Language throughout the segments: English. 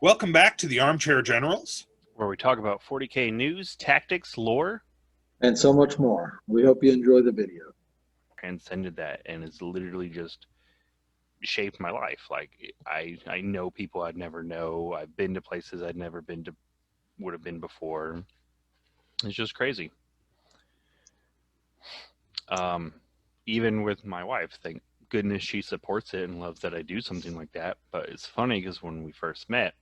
Welcome back to the Armchair Generals. where we talk about 40K news, tactics, lore, and so much more. We hope you enjoy the video. transcended that, and it's literally just shaped my life. Like I know people I'd never know. I've been to places I'd never been to, would have been before. It's just crazy. Even with my wife, thank goodness she supports it and loves that I do something like that. But it's funny because when we first met,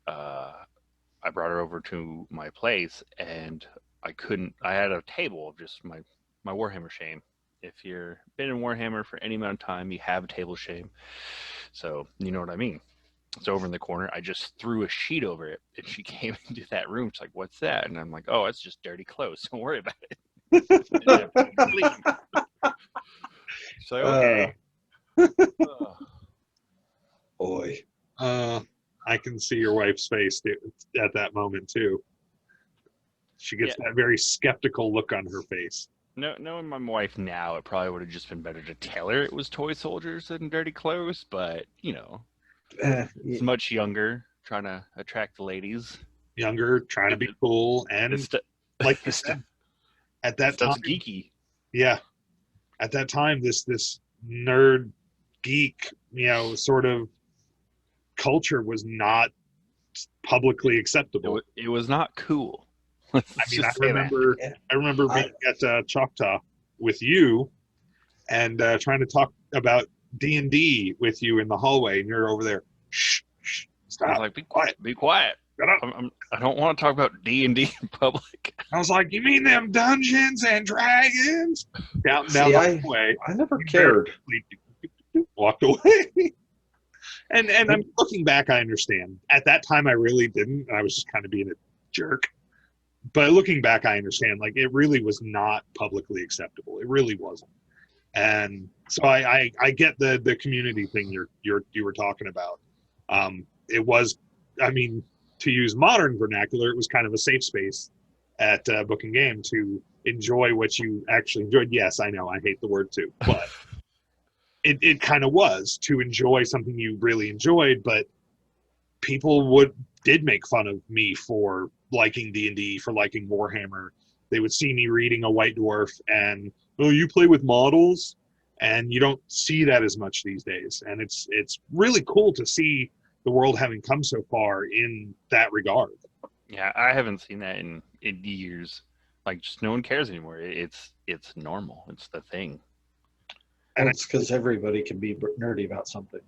I brought her over to my place, and I had a table of just my Warhammer shame. If you've been in Warhammer for any amount of time, you have a table shame. So you know what I mean. It's over in the corner. I just threw a sheet over it, and she came into that room. She's like, "What's that?" And I'm like, "Oh, it's just dirty clothes. Don't worry about it." She's like, "Okay." Boy. I can see your wife's face at that moment too. She gets that very skeptical look on her face. No, knowing my wife now, it probably would have just been better to tell her it was toy soldiers and dirty clothes. But it's much younger, trying to attract the ladies. Younger, trying to be cool, and like you said, at that time, geeky. Yeah, at that time, this nerd geek, sort of culture was not publicly acceptable. It was not cool. I remember being at Choctaw with you and trying to talk about D&D with you in the hallway, and you're over there. Shh, stop. I was like, be quiet. I don't want to talk about D&D in public. I was like, you mean them Dungeons and Dragons? Down the hallway. I never cared. Walked away. And I'm looking back, I understand. At that time, I really didn't. I was just kind of being a jerk. But looking back, I understand. Like, it really was not publicly acceptable. It really wasn't. And so I get the community thing you were talking about. It was, to use modern vernacular, it was kind of a safe space at Book and Game to enjoy what you actually enjoyed. Yes, I know, I hate the word too, but it kind of was to enjoy something you really enjoyed. But people did make fun of me for liking D&D, for liking Warhammer. They would see me reading a White Dwarf and, oh, you play with models? And you don't see that as much these days. And it's really cool to see the world having come so far in that regard. Yeah, I haven't seen that in years. Like, just no one cares anymore. It's normal. It's the thing. And it's because everybody can be nerdy about something.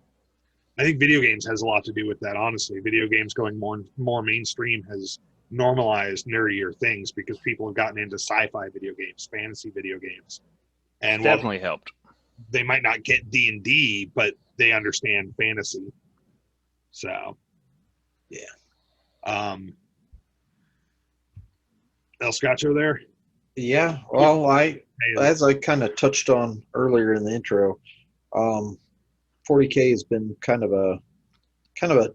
I think video games has a lot to do with that, honestly. Video games going more mainstream has normalized nerdier things because people have gotten into sci-fi video games, fantasy video games. And definitely helped. They might not get D&D, but they understand fantasy. So, yeah. El Scotcho there? Yeah, well, as I kind of touched on earlier in the intro, 40K has been kind of a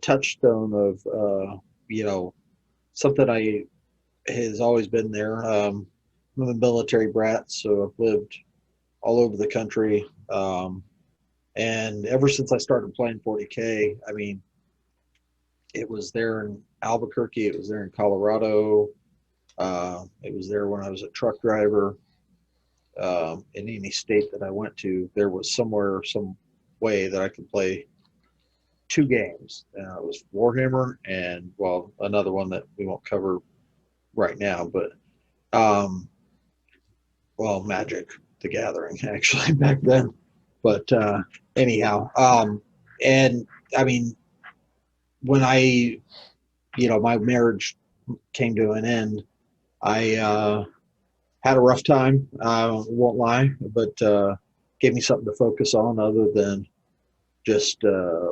touchstone of something has always been there. I'm a military brat, so I've lived all over the country, and ever since I started playing 40K, it was there in Albuquerque, it was there in Colorado, it was there when I was a truck driver. In any state that I went to, there was some way that I could play two games. It was Warhammer and, well, another one that we won't cover right now, but Magic the Gathering, actually, back then. But anyhow, and when my marriage came to an end, I had a rough time, won't lie, but gave me something to focus on other than just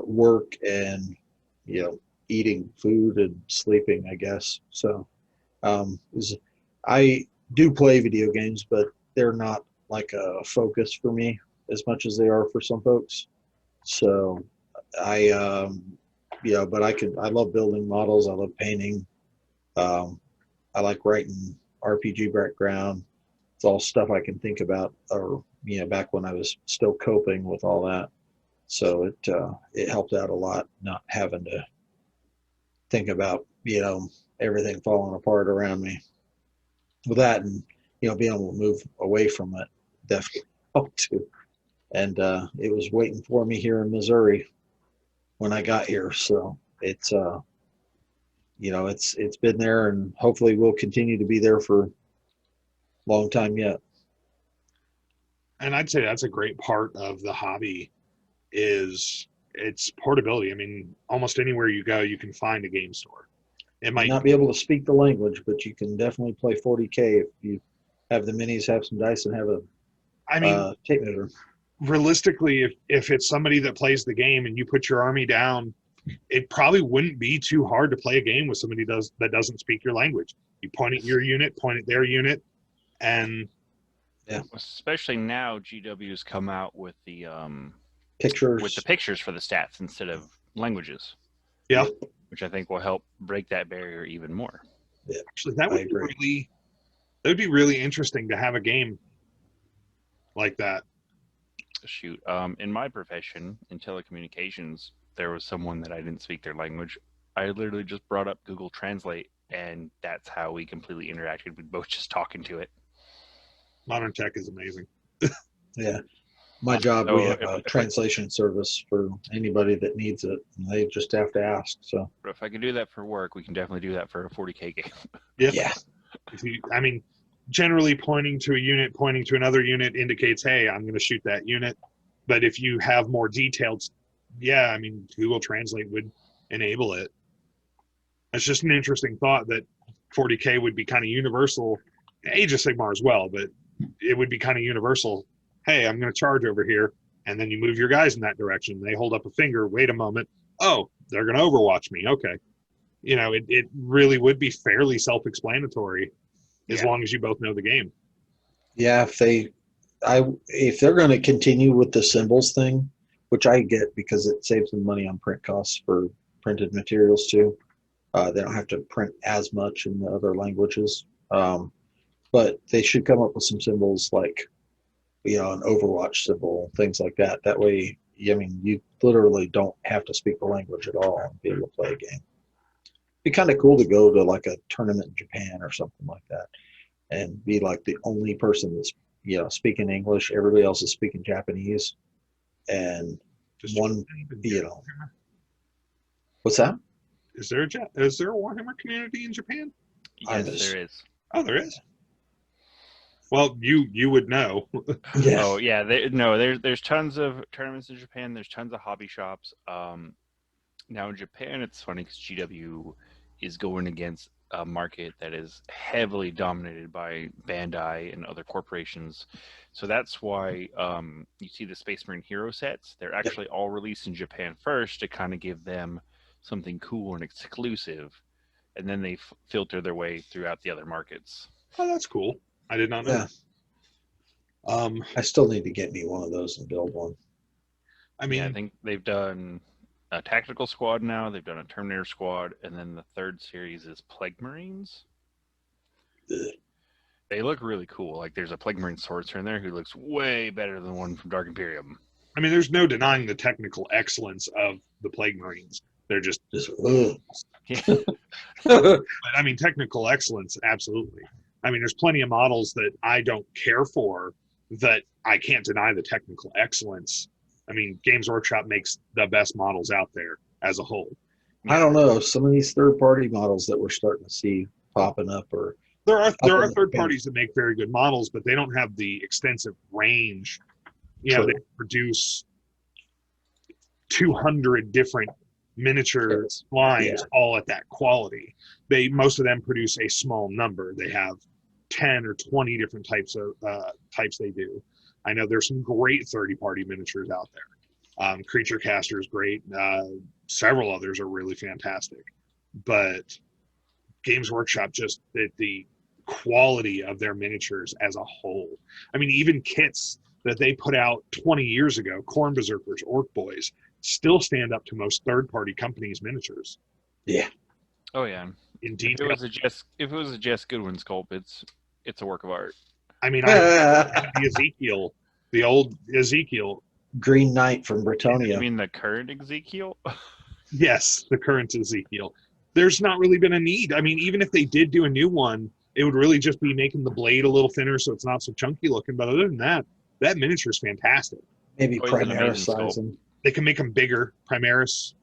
work and eating food and sleeping, I guess. So I do play video games, but they're not like a focus for me as much as they are for some folks. So I love building models. I love painting. I like writing RPG background. It's all stuff I can think about, or back when I was still coping with all that. So it helped out a lot not having to think about, everything falling apart around me. With that, and being able to move away from it definitely helped too. And it was waiting for me here in Missouri when I got here. So it's been there, and hopefully will continue to be there for a long time yet. And I'd say that's a great part of the hobby is its portability. I mean, almost anywhere you go, you can find a game store. It might not be able to speak the language, but you can definitely play 40K if you have the minis, have some dice, and have a tape measure. Realistically, if it's somebody that plays the game and you put your army down, it probably wouldn't be too hard to play a game with somebody that doesn't speak your language. You point at your unit, point at their unit, and especially now GW's come out with the pictures for the stats instead of languages. Yeah, which I think will help break that barrier even more. Yeah, actually, that would be really interesting to have a game like that. Shoot, in my profession in telecommunications, there was someone that I didn't speak their language. I literally just brought up Google Translate, and that's how we completely interacted. We both just talking to it. Modern tech is amazing. Yeah. My job, we have a translation service for anybody that needs it. And they just have to ask. So, but if I can do that for work, we can definitely do that for a 40K game. Yeah. Generally pointing to a unit, pointing to another unit indicates, hey, I'm going to shoot that unit. But if you have more detailed, Google Translate would enable it. It's just an interesting thought that 40K would be kind of universal. Age of Sigmar as well, but it would be kind of universal. Hey, I'm going to charge over here, and then you move your guys in that direction. They hold up a finger. Wait a moment. Oh, they're going to overwatch me. Okay. It really would be fairly self-explanatory as long as you both know the game. Yeah, if they're going to continue with the symbols thing, which I get because it saves them money on print costs for printed materials too. They don't have to print as much in the other languages. But they should come up with some symbols like, an Overwatch symbol, things like that. That way, you literally don't have to speak the language at all and be able to play a game. It'd be kind of cool to go to like a tournament in Japan or something like that and be like the only person that's, speaking English. Everybody else is speaking Japanese. And what's that? Is there a Warhammer community in Japan? Yes, there is. Oh, there is. Well, you would know. Yeah. Oh yeah, there's tons of tournaments in Japan. There's tons of hobby shops. Now in Japan, it's funny because GW is going against a market that is heavily dominated by Bandai and other corporations. So that's why you see the Space Marine Hero sets. They're actually all released in Japan first to kind of give them something cool and exclusive, and then they filter their way throughout the other markets. Oh, that's cool. I did not know. Yeah. I still need to get me one of those and build one. I think they've done a tactical squad now. They've done a Terminator squad, and then the third series is Plague Marines. Ugh. They look really cool. Like there's a Plague Marine sorcerer in there who looks way better than the one from Dark Imperium. There's no denying the technical excellence of the Plague Marines. They're just yeah. But technical excellence, absolutely. There's plenty of models that I don't care for that I can't deny the technical excellence. Games Workshop makes the best models out there as a whole. I don't know. Some of these third-party models that we're starting to see popping up, or there are third parties that make very good models, but they don't have the extensive range. They produce 200 different miniature lines all at that quality. Most of them produce a small number. They have 10 or 20 different types they do. I know there's some great 30-party miniatures out there. Creature Caster is great. Several others are really fantastic. But Games Workshop, just the quality of their miniatures as a whole. Even kits that they put out 20 years ago, Khorne Berserkers, Orc Boys, still stand up to most third-party companies' miniatures. Yeah. Oh yeah. In detail. If it was a Jess Goodwin sculpt, it's a work of art. The old Ezekiel. Green Knight from Bretonnia. You mean the current Ezekiel? Yes, the current Ezekiel. there's not really been a need. I mean, even if they did do a new one, it would really just be making the blade a little thinner so it's not so chunky looking. But other than that, that miniature is fantastic. Maybe Oh, he's an Primaris amazing sculpt. sizing. They can make them bigger, Primaris.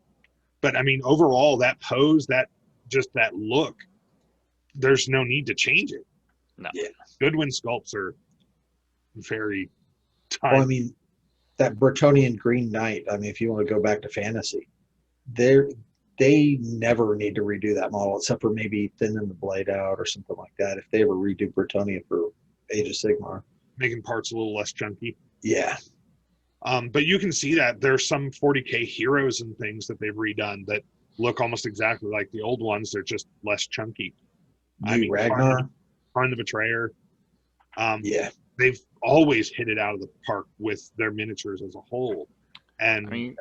But I mean, overall, that pose, that look, there's no need to change it. No. Yeah. Goodwin sculpts are very Well, I mean, that Bretonian Green Knight, I mean, if you want to go back to fantasy, they never need to redo that model except for maybe thinning the blade out or something like that. If they ever redo Bretonia for Age of Sigmar. making parts a little less chunky. Yeah. But you can see that there's some 40K heroes and things that they've redone that look almost exactly like the old ones. They're just less chunky. Ragnar. Karn the Betrayer. Yeah. They've always hit it out of the park with their miniatures as a whole. And I mean,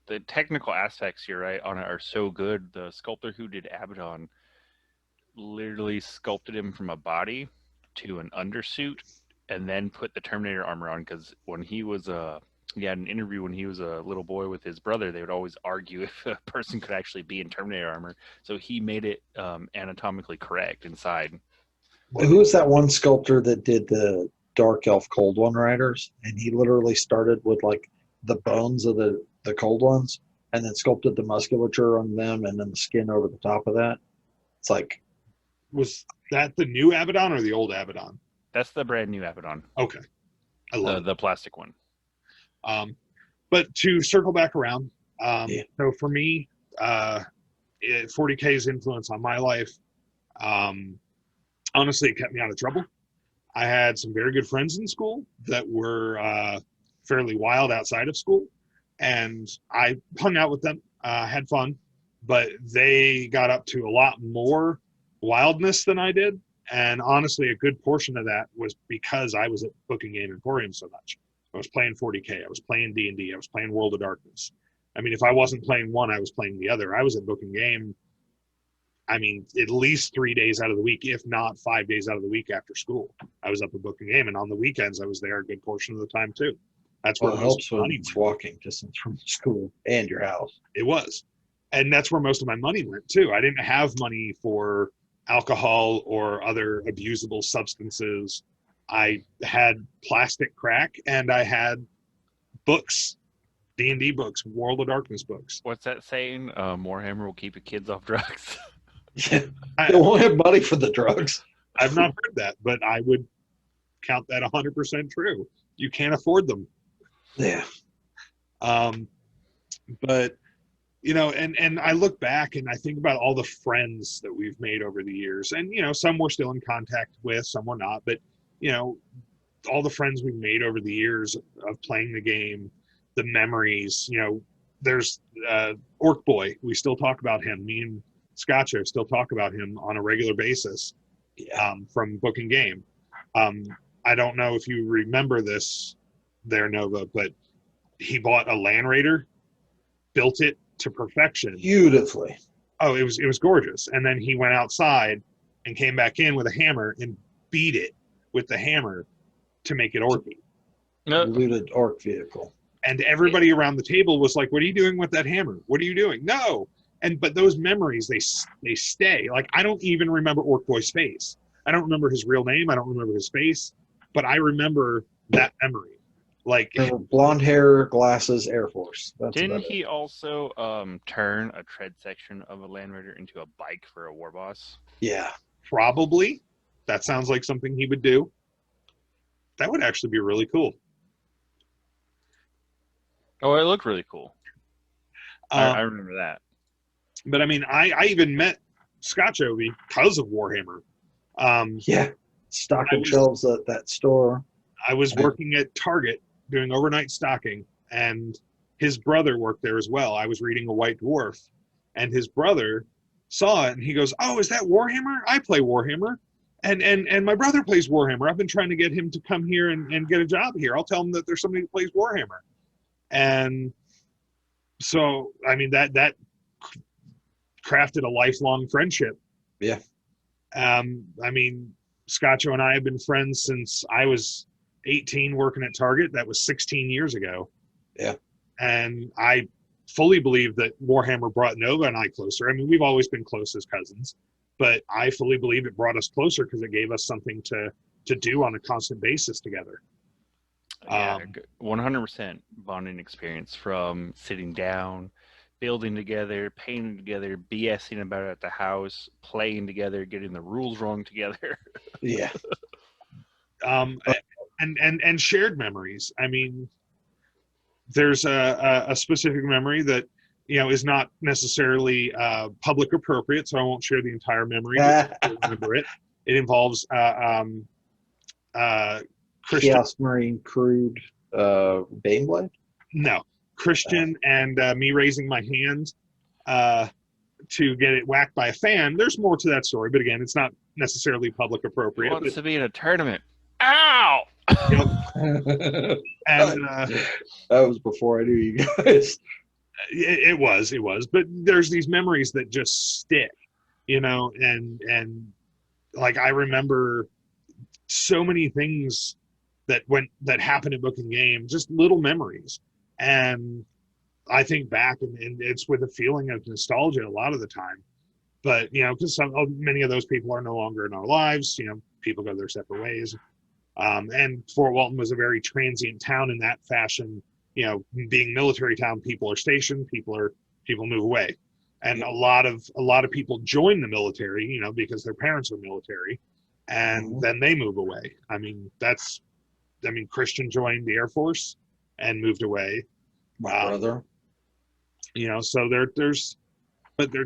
the technical aspects, you're right, on it are so good. The sculptor who did Abaddon literally sculpted him from a body to an undersuit and then put the Terminator armor on, because when he had an interview when he was a little boy with his brother, they would always argue if a person could actually be in Terminator armor. So he made it anatomically correct inside. Who was that one sculptor that did the Dark Elf Cold One Riders? And he literally started with like the bones of the cold ones and then sculpted the musculature on them and then the skin over the top of that. It's like, was that the new Abaddon or the old Abaddon? That's the brand new Abaddon. Okay. I love the plastic one. But to circle back around, so for me, 40K's influence on my life, honestly, it kept me out of trouble. I had some very good friends in school that were fairly wild outside of school, and I hung out with them, had fun, but they got up to a lot more wildness than I did. And honestly, a good portion of that was because I was at Booking Game Emporium so much. I was playing 40K, I was playing D&D, I was playing World of Darkness. I mean, if I wasn't playing one, I was playing the other. I was at Booking Game, I mean, at least 3 days out of the week, if not 5 days out of the week after school. I was up at Booking Game, and on the weekends, I was there a good portion of the time, too. That's where well, it most helps of my when money it's went. walking distance from school and your house. It was. And that's where most of my money went, too. I didn't have money for alcohol or other abusable substances. I had plastic crack, and I had books, D&D books, World of Darkness books. What's that saying? Warhammer will keep your kids off drugs. Yeah. They won't have money for the drugs. I've not heard that, but I would count that 100% true. You can't afford them. Yeah. But, you know, and I look back and I think about all the friends that we've made over the years. And, you know, some we're still in contact with, some we're not. But, you know, all the friends we've made over the years of playing the game, the memories, you know, there's Orc Boy. We still talk about him. Me and Scotcho still talk about him on a regular basis from Booking Game. I don't know if you remember this there, Nova, but he bought a Land Raider, built it to perfection. Beautifully. Oh, it was gorgeous. And then he went outside and came back in with a hammer and beat it with the hammer to make it orky. Looted orc vehicle. And everybody around the table was like, "What are you doing with that hammer? What are you doing?" No. But those memories, they stay. Like, I don't even remember Orc Boy's face. I don't remember his real name. I don't remember his face, but I remember that memory. Like, blonde hair, glasses, Air Force. That's Didn't about he it. also turn a tread section of a Land Raider into a bike for a war boss? Yeah. probably. That sounds like something he would do. That would actually be really cool. Oh, it looked really cool. I remember that. But I mean, I even met Scotcho because of Warhammer. Yeah. Stocking shelves at that store. I was working at Target doing overnight stocking, and his brother worked there as well. I was reading A White Dwarf, and his brother saw it, and he goes, "Oh, is that Warhammer? I play Warhammer. And my brother plays Warhammer. I've been trying to get him to come here and get a job here. I'll tell him that there's somebody who plays Warhammer." And so, I mean, that crafted a lifelong friendship. Yeah. I mean, Scotcho and I have been friends since I was 18 working at Target. That was 16 years ago. Yeah. And I fully believe that Warhammer brought Nova and I closer. I mean, we've always been close as cousins, but I fully believe it brought us closer because it gave us something to do on a constant basis together. Yeah, 100% bonding experience from sitting down, building together, painting together, BSing about it at the house, playing together, getting the rules wrong together. Yeah. And shared memories. I mean, there's a specific memory that is not necessarily public appropriate, so I won't share the entire memory. But I remember it. It involves Christian. Chaos Marine Crude Baneblade? No, Christian and me raising my hand to get it whacked by a fan. There's more to that story, but again, it's not necessarily public appropriate. He wants to be in a tournament. Ow! Yep. And that was before I knew you guys. It was, but there's these memories that just stick, and like I remember so many things that happened at Book and Game, just little memories, and I think back and it's with a feeling of nostalgia a lot of the time, but because many of those people are no longer in our lives, people go their separate ways. And Fort Walton was a very transient town in that fashion. Being military town, people are stationed, people move away, and a lot of people join the military, because their parents are military, and then they move away. Christian joined the Air Force and moved away. My brother. So there's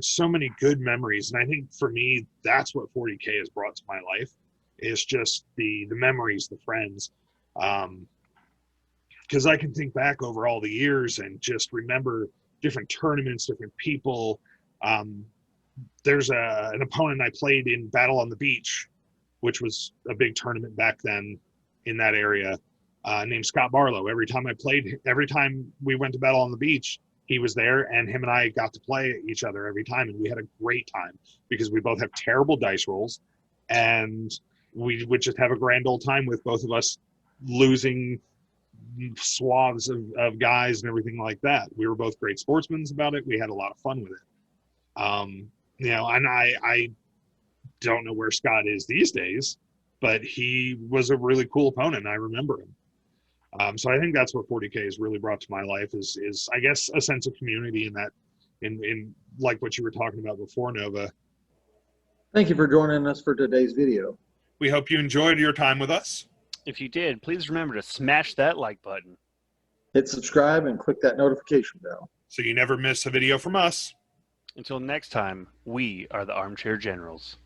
so many good memories, and I think for me that's what 40K has brought to my life. Is just the memories, the friends, because I can think back over all the years and just remember different tournaments, different people. There's an opponent I played in Battle on the Beach, which was a big tournament back then in that area, named Scott Barlow. Every time we went to Battle on the Beach, he was there, and him and I got to play each other every time, and we had a great time because we both have terrible dice rolls, and we would just have a grand old time with both of us losing swaths of guys and everything like that. We were both great sportsmen about it. We had a lot of fun with it. And I don't know where Scott is these days, but he was a really cool opponent. I remember him. So I think that's what 40K has really brought to my life is I guess a sense of community in like what you were talking about before, Nova. Thank you for joining us for today's video. We hope you enjoyed your time with us. If you did, please remember to smash that like button. Hit subscribe and click that notification bell, so you never miss a video from us. Until next time, we are the Armchair Generals.